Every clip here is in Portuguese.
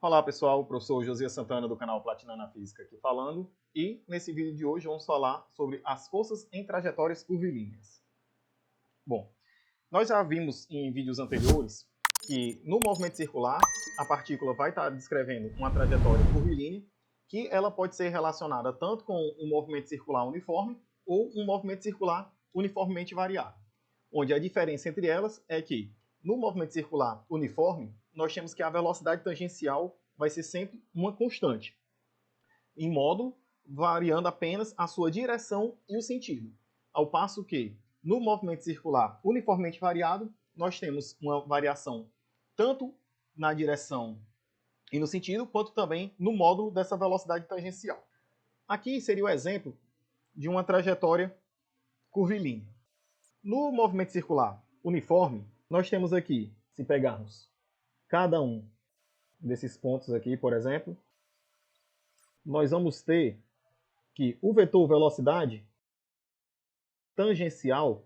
Olá pessoal, o professor Josias Santana do canal Platina na Física aqui falando, e nesse vídeo de hoje vamos falar sobre as forças em trajetórias curvilíneas. Bom, nós já vimos em vídeos anteriores que no movimento circular a partícula vai estar descrevendo uma trajetória curvilínea que ela pode ser relacionada tanto com um movimento circular uniforme ou um movimento circular uniformemente variado, onde a diferença entre elas é que no movimento circular uniforme nós temos que a velocidade tangencial vai ser sempre uma constante, em módulo variando apenas a sua direção e o sentido. Ao passo que, no movimento circular uniformemente variado, nós temos uma variação tanto na direção e no sentido, quanto também no módulo dessa velocidade tangencial. Aqui seria o exemplo de uma trajetória curvilínea. No movimento circular uniforme, nós temos aqui, se pegarmos cada um desses pontos aqui, por exemplo, nós vamos ter que o vetor velocidade tangencial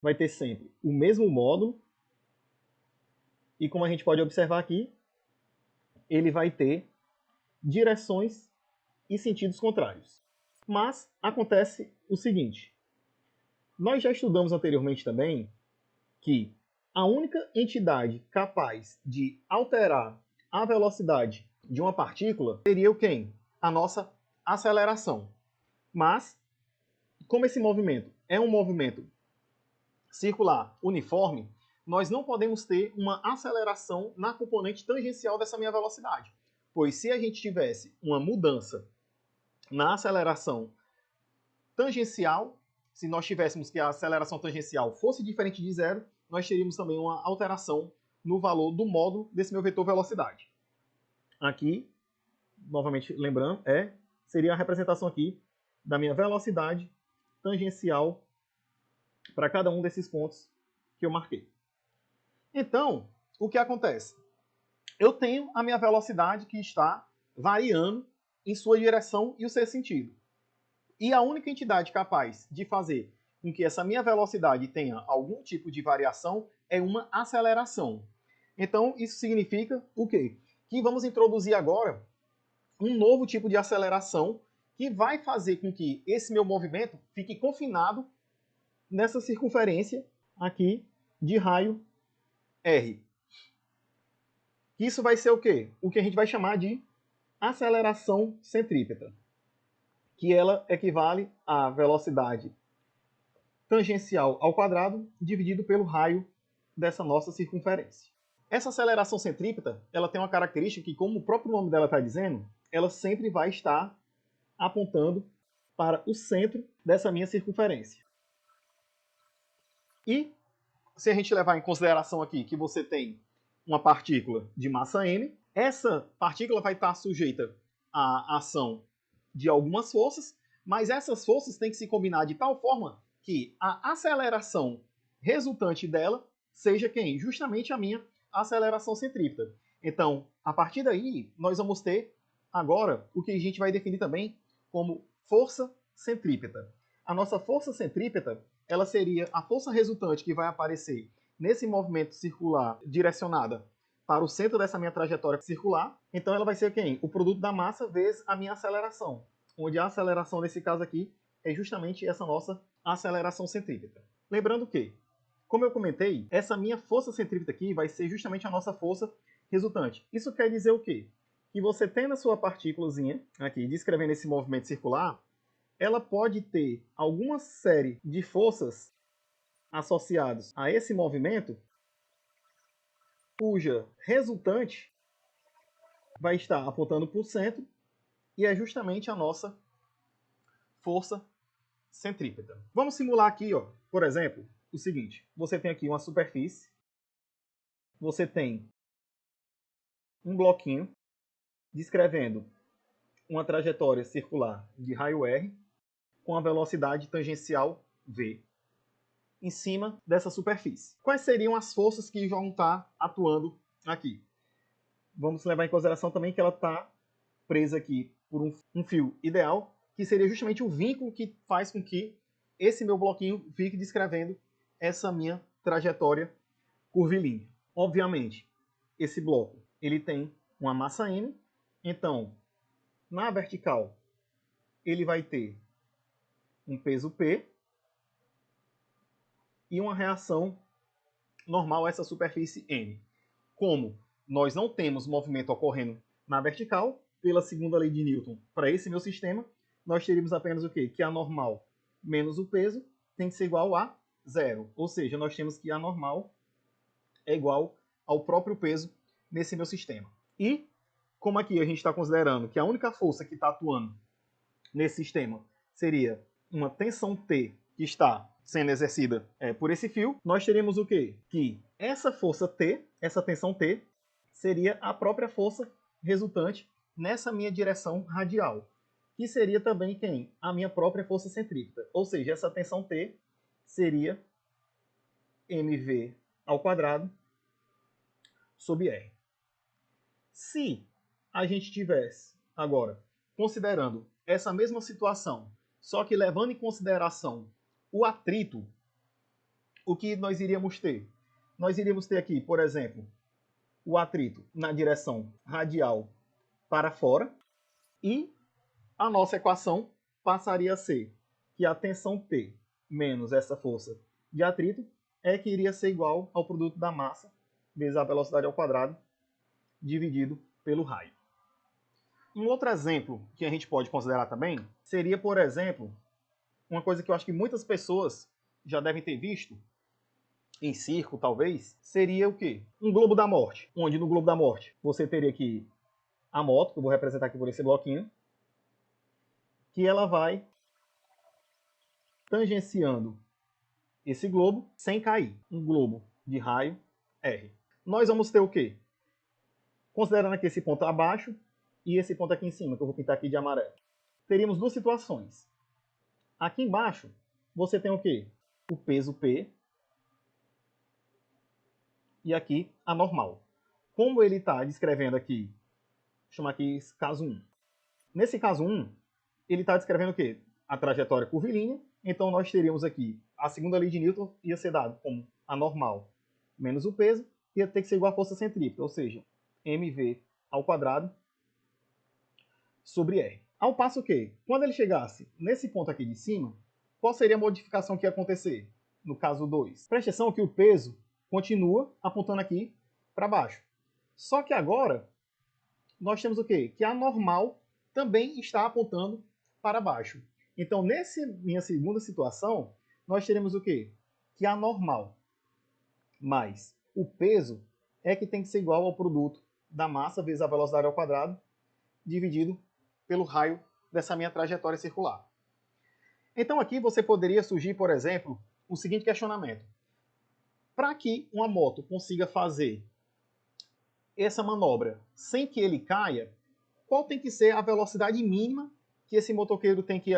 vai ter sempre o mesmo módulo e, como a gente pode observar aqui, ele vai ter direções e sentidos contrários. Mas acontece o seguinte, nós já estudamos anteriormente também que a única entidade capaz de alterar a velocidade de uma partícula seria o quê? A nossa aceleração. Mas, como esse movimento é um movimento circular uniforme, nós não podemos ter uma aceleração na componente tangencial dessa minha velocidade. Pois se a gente tivesse uma mudança na aceleração tangencial, se nós tivéssemos que a aceleração tangencial fosse diferente de zero, nós teríamos também uma alteração no valor do módulo desse meu vetor velocidade. Aqui, novamente lembrando, seria a representação aqui da minha velocidade tangencial para cada um desses pontos que eu marquei. Então, o que acontece? Eu tenho a minha velocidade que está variando em sua direção e o seu sentido. E a única entidade capaz de fazer com que essa minha velocidade tenha algum tipo de variação é uma aceleração. Então, isso significa o quê? Que vamos introduzir agora um novo tipo de aceleração que vai fazer com que esse meu movimento fique confinado nessa circunferência aqui de raio R. Isso vai ser o quê? O que a gente vai chamar de aceleração centrípeta, que ela equivale à velocidade tangencial ao quadrado dividido pelo raio dessa nossa circunferência. Essa aceleração centrípeta, ela tem uma característica que, como o próprio nome dela está dizendo, ela sempre vai estar apontando para o centro dessa minha circunferência. E se a gente levar em consideração aqui que você tem uma partícula de massa m, essa partícula vai estar sujeita à ação de algumas forças, mas essas forças têm que se combinar de tal forma que a aceleração resultante dela seja quem? Justamente a minha aceleração centrípeta. Então, a partir daí, nós vamos ter agora o que a gente vai definir também como força centrípeta. A nossa força centrípeta, ela seria a força resultante que vai aparecer nesse movimento circular direcionada para o centro dessa minha trajetória circular. Então ela vai ser quem? O produto da massa vezes a minha aceleração, onde a aceleração nesse caso aqui é justamente essa nossa aceleração centrípeta. Lembrando que, como eu comentei, essa minha força centrípeta aqui vai ser justamente a nossa força resultante. Isso quer dizer o quê? Que você tem na sua partículazinha, aqui, descrevendo esse movimento circular, ela pode ter alguma série de forças associadas a esse movimento, cuja resultante vai estar apontando para o centro, e é justamente a nossa força centrípeta. Vamos simular aqui, ó, por exemplo, o seguinte. Você tem aqui uma superfície, você tem um bloquinho descrevendo uma trajetória circular de raio R com a velocidade tangencial V em cima dessa superfície. Quais seriam as forças que vão estar atuando aqui? Vamos levar em consideração também que ela está presa aqui por um fio ideal, que seria justamente o vínculo que faz com que esse meu bloquinho fique descrevendo essa minha trajetória curvilínea. Obviamente, esse bloco ele tem uma massa M, então, na vertical, ele vai ter um peso P e uma reação normal a essa superfície M. Como nós não temos movimento ocorrendo na vertical, pela segunda lei de Newton, para esse meu sistema, nós teríamos apenas o quê? Que a normal menos o peso tem que ser igual a zero. Ou seja, nós temos que a normal é igual ao próprio peso nesse meu sistema. E, como aqui a gente está considerando que a única força que está atuando nesse sistema seria uma tensão T que está sendo exercida por esse fio, nós teríamos o quê? Que essa força T, essa tensão T, seria a própria força resultante nessa minha direção radial, que seria também quem? A minha própria força centrípeta. Ou seja, essa tensão T seria mv ao quadrado sobre R. Se a gente tivesse agora considerando essa mesma situação, só que levando em consideração o atrito, o que nós iríamos ter? Nós iríamos ter aqui, por exemplo, o atrito na direção radial para fora e a nossa equação passaria a ser que a tensão P menos essa força de atrito é que iria ser igual ao produto da massa vezes a velocidade ao quadrado dividido pelo raio. Um outro exemplo que a gente pode considerar também seria, por exemplo, uma coisa que eu acho que muitas pessoas já devem ter visto, em circo talvez, seria o quê? Um globo da morte, onde no globo da morte você teria aqui a moto, que eu vou representar aqui por esse bloquinho, que ela vai tangenciando esse globo sem cair. Um globo de raio R. Nós vamos ter o quê? Considerando aqui esse ponto abaixo e esse ponto aqui em cima, que eu vou pintar aqui de amarelo. Teríamos duas situações. Aqui embaixo, você tem o quê? O peso P. E aqui, a normal. Como ele está descrevendo aqui, vou chamar aqui caso 1. Nesse caso 1, ele está descrevendo o quê? A trajetória curvilínea. Então, nós teríamos aqui a segunda lei de Newton ia ser dada como a normal menos o peso, ia ter que ser igual à força centrípeta, ou seja, mv ao quadrado sobre R. Ao passo que, quando ele chegasse nesse ponto aqui de cima, qual seria a modificação que ia acontecer? No caso 2. Preste atenção que o peso continua apontando aqui para baixo. Só que agora, nós temos o quê? Que a normal também está apontando para baixo. Então, nessa minha segunda situação, nós teremos o quê? Que a normal mais o peso é que tem que ser igual ao produto da massa vezes a velocidade ao quadrado, dividido pelo raio dessa minha trajetória circular. Então aqui você poderia surgir, por exemplo, o seguinte questionamento. Para que uma moto consiga fazer essa manobra sem que ele caia, qual tem que ser a velocidade mínima que esse motoqueiro tem que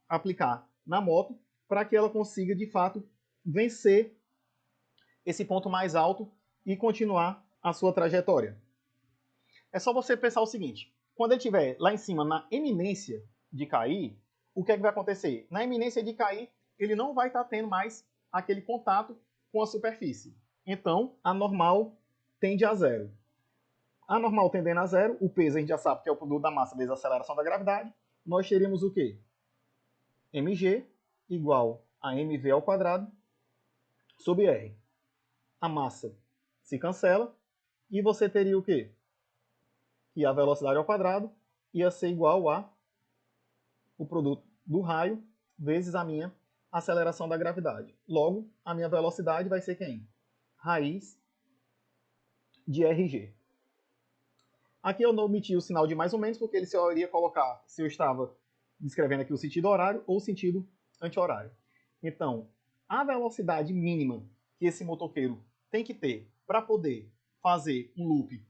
aplicar na moto para que ela consiga, de fato, vencer esse ponto mais alto e continuar a sua trajetória? É só você pensar o seguinte. Quando ele estiver lá em cima, na eminência de cair, o que é que vai acontecer? Na eminência de cair, ele não vai estar tendo mais aquele contato com a superfície. Então, a normal tende a zero. A normal tendendo a zero, o peso a gente já sabe que é o produto da massa vezes a aceleração da gravidade. Nós teríamos o quê? mg igual a mv ao quadrado sobre r. A massa se cancela e você teria o quê? Que a velocidade ao quadrado ia ser igual a o produto do raio vezes a minha aceleração da gravidade. Logo, a minha velocidade vai ser quem? Raiz de RG. Aqui eu não omiti o sinal de mais ou menos, porque ele só iria colocar se eu estava descrevendo aqui o sentido horário ou o sentido anti-horário. Então, a velocidade mínima que esse motoqueiro tem que ter para poder fazer um loop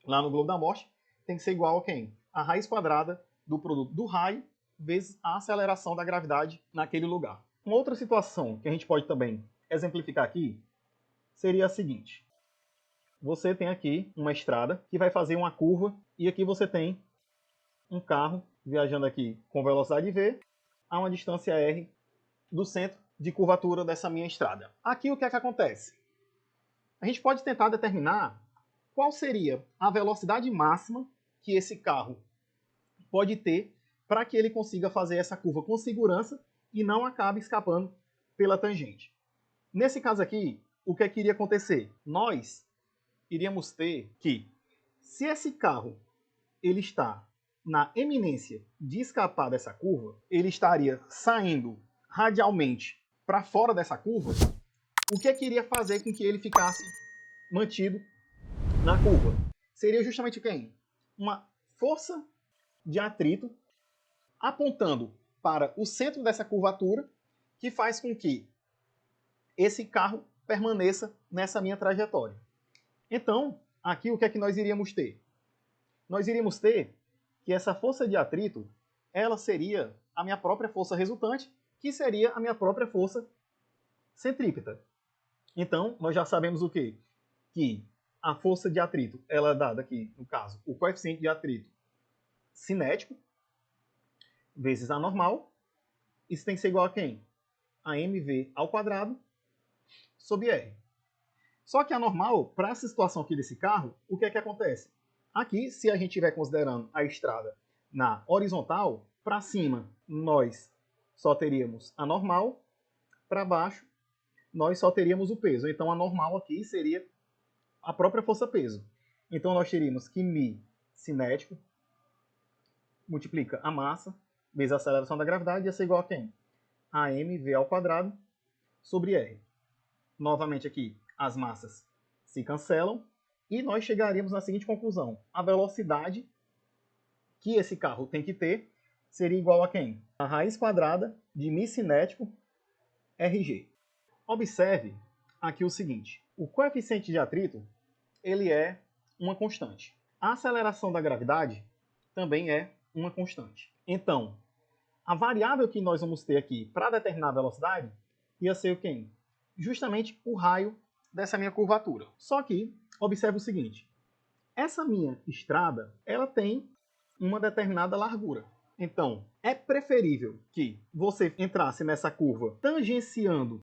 lá no globo da morte tem que ser igual a quem? A raiz quadrada do produto do raio vezes a aceleração da gravidade naquele lugar. Uma outra situação que a gente pode também exemplificar aqui seria a seguinte. Você tem aqui uma estrada que vai fazer uma curva e aqui você tem um carro viajando aqui com velocidade v a uma distância r do centro de curvatura dessa minha estrada. Aqui o que é que acontece? A gente pode tentar determinar qual seria a velocidade máxima que esse carro pode ter para que ele consiga fazer essa curva com segurança e não acabe escapando pela tangente. Nesse caso aqui, o que é que iria acontecer? Nós iríamos ter que, se esse carro ele está na eminência de escapar dessa curva, ele estaria saindo radialmente para fora dessa curva, o que é que iria fazer com que ele ficasse mantido na curva? Seria justamente quem? Uma força de atrito apontando para o centro dessa curvatura, que faz com que esse carro permaneça nessa minha trajetória. Então, aqui o que é que nós iríamos ter? Nós iríamos ter que essa força de atrito, ela seria a minha própria força resultante, que seria a minha própria força centrípeta. Então, nós já sabemos o quê? Que a força de atrito, ela é dada aqui, no caso, o coeficiente de atrito cinético, vezes a normal. Isso tem que ser igual a quem? A mv ao quadrado sobre r. Só que a normal, para essa situação aqui desse carro, o que é que acontece? Aqui, se a gente estiver considerando a estrada na horizontal, para cima nós só teríamos a normal, para baixo nós só teríamos o peso. Então a normal aqui seria a própria força-peso. Então nós teríamos que μ cinético multiplica a massa vezes a aceleração da gravidade ia ser igual a quem? A mv ao quadrado sobre r. Novamente aqui, as massas se cancelam e nós chegaríamos na seguinte conclusão. A velocidade que esse carro tem que ter seria igual a quem? A raiz quadrada de μ cinético rg. Observe aqui o seguinte. O coeficiente de atrito ele é uma constante. A aceleração da gravidade também é uma constante. Então, a variável que nós vamos ter aqui para determinar a velocidade ia ser o quê? Justamente o raio dessa minha curvatura. Só que, observe o seguinte. Essa minha estrada, ela tem uma determinada largura. Então, é preferível que você entrasse nessa curva tangenciando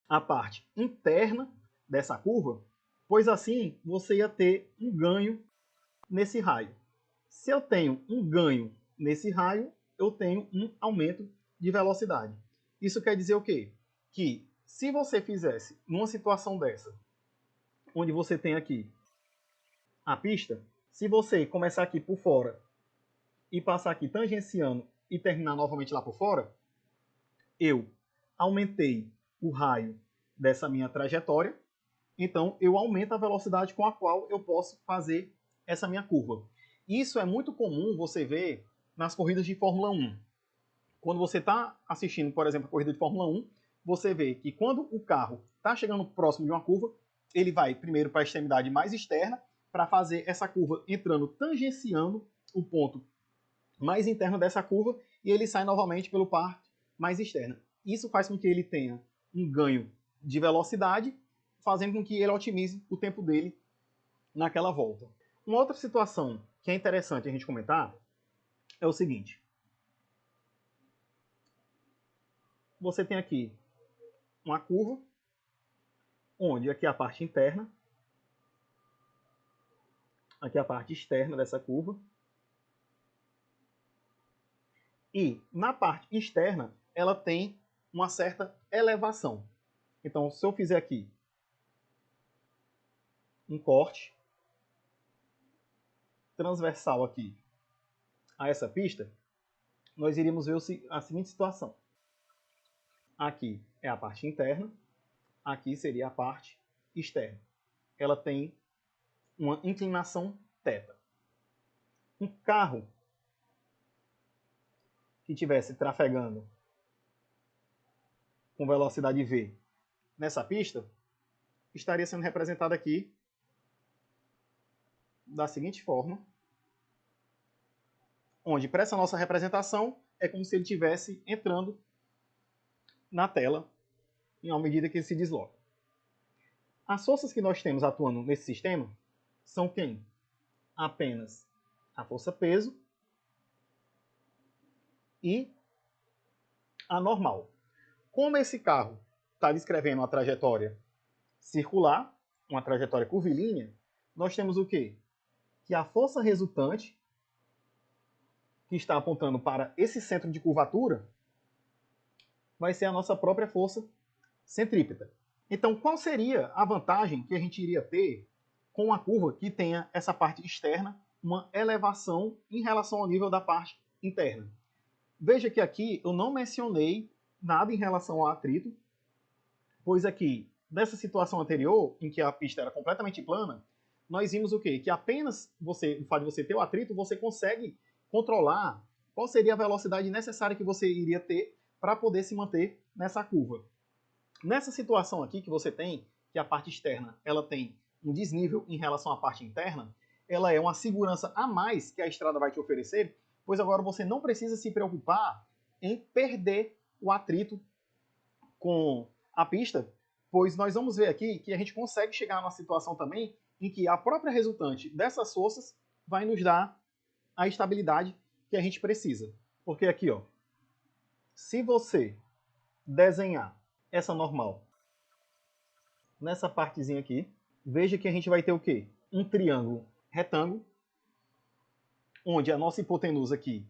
a parte interna dessa curva, pois assim você ia ter um ganho nesse raio. Se eu tenho um ganho nesse raio, eu tenho um aumento de velocidade. Isso quer dizer o quê? Que se você fizesse numa situação dessa, onde você tem aqui a pista, se você começar aqui por fora e passar aqui tangenciando e terminar novamente lá por fora, eu aumentei o raio dessa minha trajetória, então eu aumento a velocidade com a qual eu posso fazer essa minha curva. Isso é muito comum você ver nas corridas de Fórmula 1. Quando você está assistindo, por exemplo, a corrida de Fórmula 1, você vê que quando o carro está chegando próximo de uma curva, ele vai primeiro para a extremidade mais externa para fazer essa curva entrando, tangenciando o ponto mais interno dessa curva e ele sai novamente pelo parte mais externa. Isso faz com que ele tenha um ganho de velocidade, fazendo com que ele otimize o tempo dele naquela volta. Uma outra situação que é interessante a gente comentar é o seguinte. Você tem aqui uma curva, onde aqui é a parte interna, aqui é a parte externa dessa curva, e na parte externa ela tem uma certa elevação. Então, se eu fizer aqui um corte transversal aqui a essa pista, nós iríamos ver a seguinte situação. Aqui é a parte interna, aqui seria a parte externa. Ela tem uma inclinação θ. Um carro que estivesse trafegando com velocidade v nessa pista, estaria sendo representado aqui da seguinte forma, onde para essa nossa representação é como se ele estivesse entrando na tela em uma medida que ele se desloca. As forças que nós temos atuando nesse sistema são quem? Apenas a força-peso e a normal. Como esse carro está descrevendo uma trajetória circular, uma trajetória curvilínea, nós temos o quê? Que a força resultante, que está apontando para esse centro de curvatura, vai ser a nossa própria força centrípeta. Então, qual seria a vantagem que a gente iria ter com uma curva que tenha essa parte externa, uma elevação em relação ao nível da parte interna? Veja que aqui eu não mencionei nada em relação ao atrito, pois aqui, nessa situação anterior, em que a pista era completamente plana, nós vimos o quê? Que apenas o fato de você ter o atrito, você consegue controlar qual seria a velocidade necessária que você iria ter para poder se manter nessa curva. Nessa situação aqui que você tem, que a parte externa ela tem um desnível em relação à parte interna, ela é uma segurança a mais que a estrada vai te oferecer, pois agora você não precisa se preocupar em perder o atrito com a pista, pois nós vamos ver aqui que a gente consegue chegar numa situação também em que a própria resultante dessas forças vai nos dar a estabilidade que a gente precisa. Porque aqui, ó, se você desenhar essa normal nessa partezinha aqui, veja que a gente vai ter o quê? Um triângulo retângulo, onde a nossa hipotenusa aqui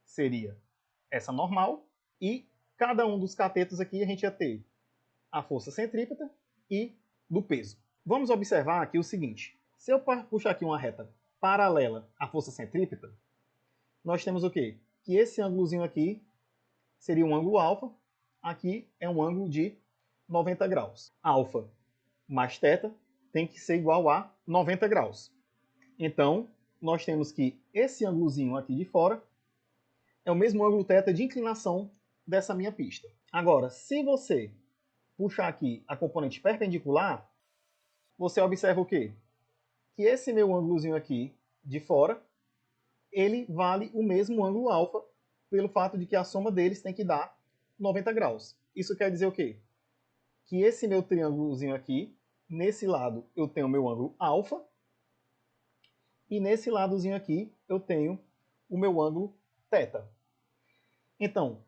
seria essa normal, e cada um dos catetos aqui a gente ia ter a força centrípeta e do peso. Vamos observar aqui o seguinte: se eu puxar aqui uma reta paralela à força centrípeta, nós temos o quê? Que esse ângulozinho aqui seria um ângulo alfa, aqui é um ângulo de 90 graus. Alfa mais θ tem que ser igual a 90 graus. Então, nós temos que esse ângulozinho aqui de fora é o mesmo ângulo θ de inclinação dessa minha pista. Agora, se você puxar aqui a componente perpendicular, você observa o quê? Que esse meu ângulozinho aqui de fora, ele vale o mesmo ângulo alfa, pelo fato de que a soma deles tem que dar 90 graus. Isso quer dizer o quê? Que esse meu triângulozinho aqui, nesse lado eu tenho o meu ângulo alfa, e nesse ladozinho aqui eu tenho o meu ângulo θ. Então,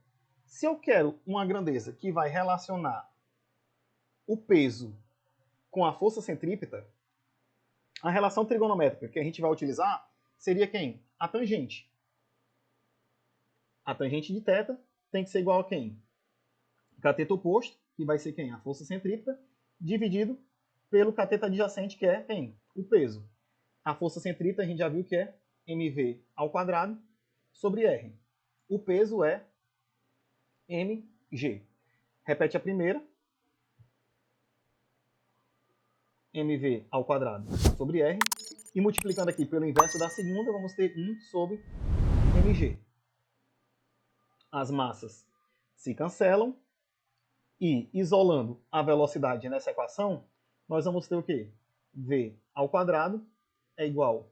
se eu quero uma grandeza que vai relacionar o peso com a força centrípeta, a relação trigonométrica que a gente vai utilizar seria quem? A tangente. A tangente de θ tem que ser igual a quem? Cateto oposto, que vai ser quem? A força centrípeta, dividido pelo cateto adjacente, que é quem? O peso. A força centrípeta a gente já viu que é mv ao quadrado sobre r. O peso é mg. Repete a primeira. mv ao quadrado sobre r. E multiplicando aqui pelo inverso da segunda, vamos ter 1 sobre mg. As massas se cancelam. E isolando a velocidade nessa equação, nós vamos ter o quê? V ao quadrado é igual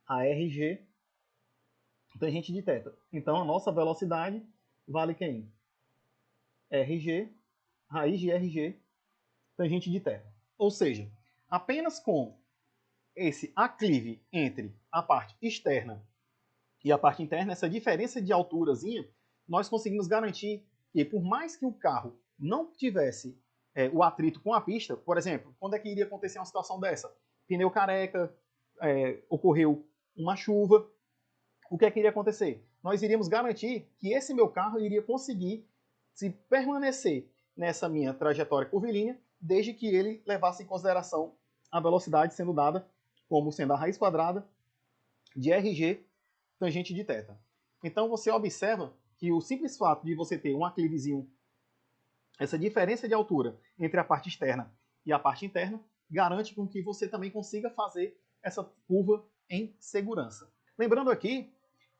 a RG tangente de θ. Então, a nossa velocidade vale quem? RG, raiz de RG, tangente de θ. Ou seja, apenas com esse aclive entre a parte externa e a parte interna, essa diferença de alturazinha, nós conseguimos garantir que, por mais que o carro não tivesse o atrito com a pista, por exemplo, quando é que iria acontecer uma situação dessa? Pneu careca, ocorreu uma chuva, o que é que iria acontecer? Nós iríamos garantir que esse meu carro iria conseguir se permanecer nessa minha trajetória curvilínea, desde que ele levasse em consideração a velocidade sendo dada como sendo a raiz quadrada de RG tangente de θ. Então você observa que o simples fato de você ter um aclivezinho, essa diferença de altura entre a parte externa e a parte interna, garante com que você também consiga fazer essa curva em segurança. Lembrando aqui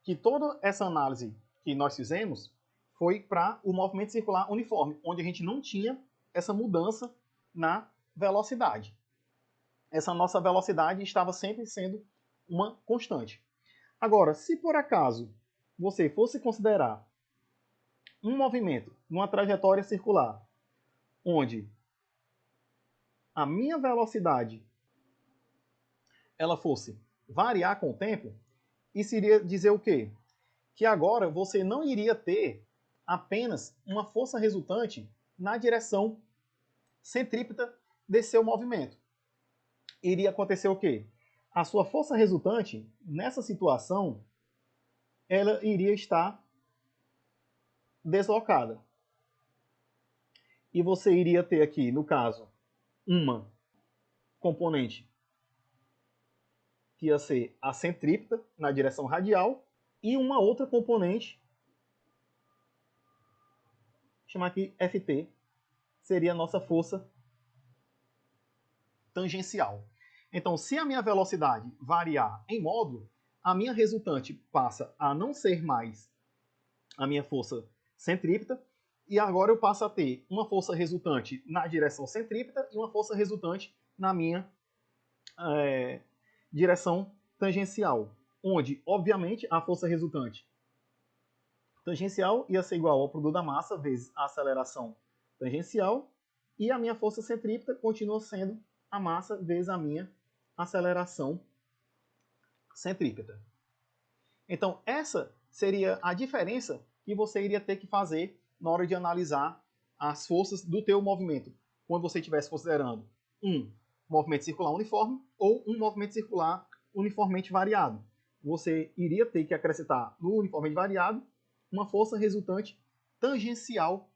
que toda essa análise que nós fizemos foi para o movimento circular uniforme, onde a gente não tinha essa mudança na velocidade. Essa nossa velocidade estava sempre sendo uma constante. Agora, se por acaso você fosse considerar um movimento numa trajetória circular, onde a minha velocidade ela fosse variar com o tempo, isso iria dizer o quê? Que agora você não iria ter apenas uma força resultante na direção centrípeta desse seu movimento. Iria acontecer o quê? a sua força resultante, nessa situação, ela iria estar deslocada. E você iria ter aqui, no caso, uma componente que ia ser a centrípeta na direção radial e uma outra componente, vou chamar aqui Ft, seria a nossa força tangencial. Então, se a minha velocidade variar em módulo, a minha resultante passa a não ser mais a minha força centrípeta, e agora eu passo a ter uma força resultante na direção centrípeta e uma força resultante na minha direção tangencial, onde, obviamente, a força resultante tangencial ia ser igual ao produto da massa vezes a aceleração tangencial, e a minha força centrípeta continua sendo a massa vezes a minha aceleração centrípeta. Então, essa seria a diferença que você iria ter que fazer na hora de analisar as forças do teu movimento, quando você estivesse considerando um movimento circular uniforme ou um movimento circular uniformemente variado. Você iria ter que acrescentar no uniformemente variado uma força resultante tangencial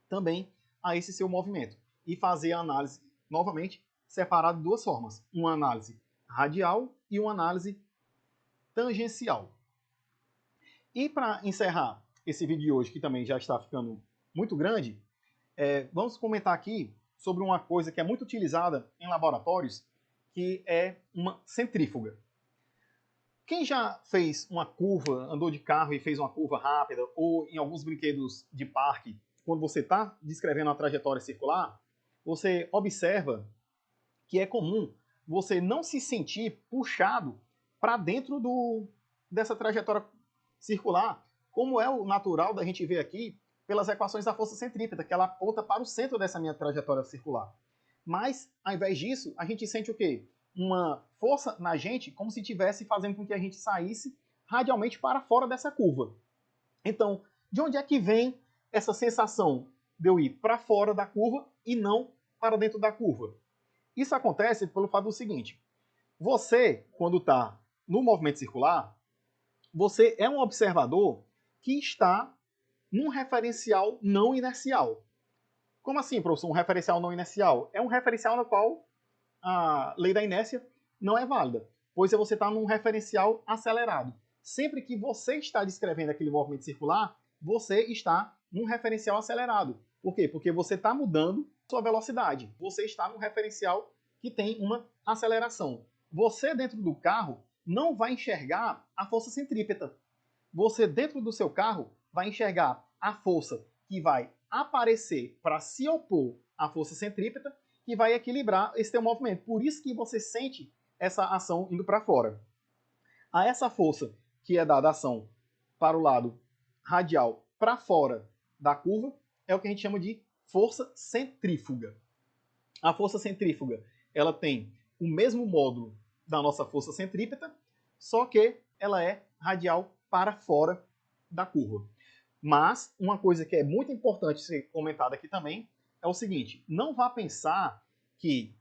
também a esse seu movimento e fazer a análise, novamente, separada de duas formas. Uma análise radial e uma análise tangencial. E para encerrar esse vídeo de hoje, que também já está ficando muito grande, vamos comentar aqui sobre uma coisa que é muito utilizada em laboratórios, que é uma centrífuga. Quem já fez uma curva, andou de carro e fez uma curva rápida, ou em alguns brinquedos de parque, quando você está descrevendo uma trajetória circular, você observa que é comum você não se sentir puxado para dentro dessa trajetória circular, como é o natural da gente ver aqui pelas equações da força centrípeta, que ela aponta para o centro dessa minha trajetória circular. Mas, ao invés disso, a gente sente o quê? Uma força na gente, como se estivesse fazendo com que a gente saísse radialmente para fora dessa curva. Então, de onde é que vem essa sensação de eu ir para fora da curva e não para dentro da curva? Isso acontece pelo fato do seguinte: você, quando está no movimento circular, você é um observador que está num referencial não inercial. Como assim, professor, um referencial não inercial? É um referencial no qual a lei da inércia não é válida, pois você está num referencial acelerado. Sempre que você está descrevendo aquele movimento circular, você está num referencial acelerado. Por quê? Porque você está mudando sua velocidade. Você está num referencial que tem uma aceleração. Você, dentro do carro, não vai enxergar a força centrípeta. Você, dentro do seu carro, vai enxergar a força que vai aparecer para se opor à força centrípeta, que vai equilibrar esse teu movimento. Por isso que você sente essa ação indo para fora. A essa força que é dada ação para o lado radial para fora da curva é o que a gente chama de força centrífuga. A força centrífuga, ela tem o mesmo módulo da nossa força centrípeta, só que ela é radial para fora da curva. Mas uma coisa que é muito importante ser comentada aqui também é o seguinte: não vá pensar que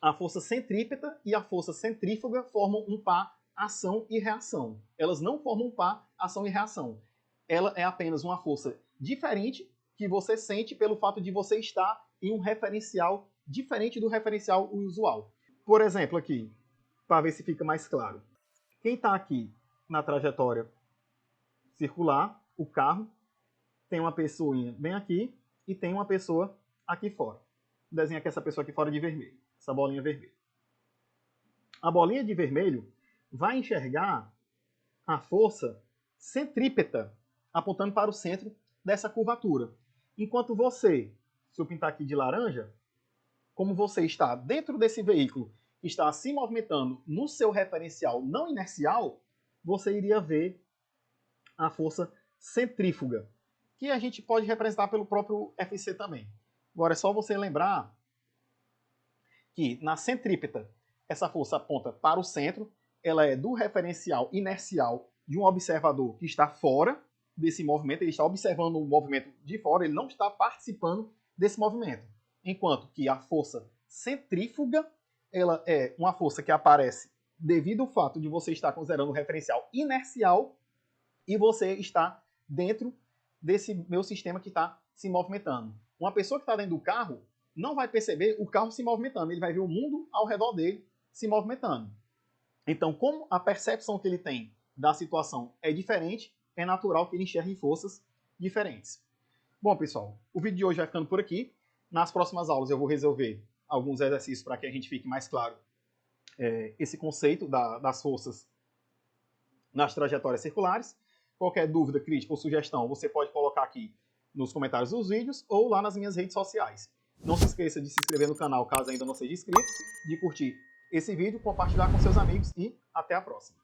a força centrípeta e a força centrífuga formam um par ação e reação. Elas não formam um par ação e reação. Ela é apenas uma força diferente que você sente pelo fato de você estar em um referencial diferente do referencial usual. Por exemplo, aqui, para ver se fica mais claro. Quem está aqui na trajetória circular, o carro, tem uma pessoinha bem aqui e tem uma pessoa aqui fora. Desenha aqui essa pessoa aqui fora de vermelho, essa bolinha vermelha. A bolinha de vermelho vai enxergar a força centrípeta apontando para o centro dessa curvatura. Enquanto você, se eu pintar aqui de laranja, como você está dentro desse veículo, está se movimentando no seu referencial não inercial, você iria ver a força centrífuga, que a gente pode representar pelo próprio FC também. Agora é só você lembrar que na centrípeta essa força aponta para o centro, ela é do referencial inercial de um observador que está fora desse movimento, ele está observando o movimento de fora, ele não está participando desse movimento. Enquanto que a força centrífuga, ela é uma força que aparece devido ao fato de você estar considerando o referencial inercial e você está dentro desse meu sistema que está se movimentando. Uma pessoa que está dentro do carro não vai perceber o carro se movimentando, ele vai ver o mundo ao redor dele se movimentando. Então, como a percepção que ele tem da situação é diferente, é natural que ele enxergue forças diferentes. Bom, pessoal, o vídeo de hoje vai ficando por aqui. Nas próximas aulas eu vou resolver alguns exercícios para que a gente fique mais claro esse conceito das forças nas trajetórias circulares. Qualquer dúvida, crítica ou sugestão, você pode colocar aqui nos comentários dos vídeos ou lá nas minhas redes sociais. Não se esqueça de se inscrever no canal caso ainda não seja inscrito, de curtir esse vídeo, compartilhar com seus amigos e até a próxima.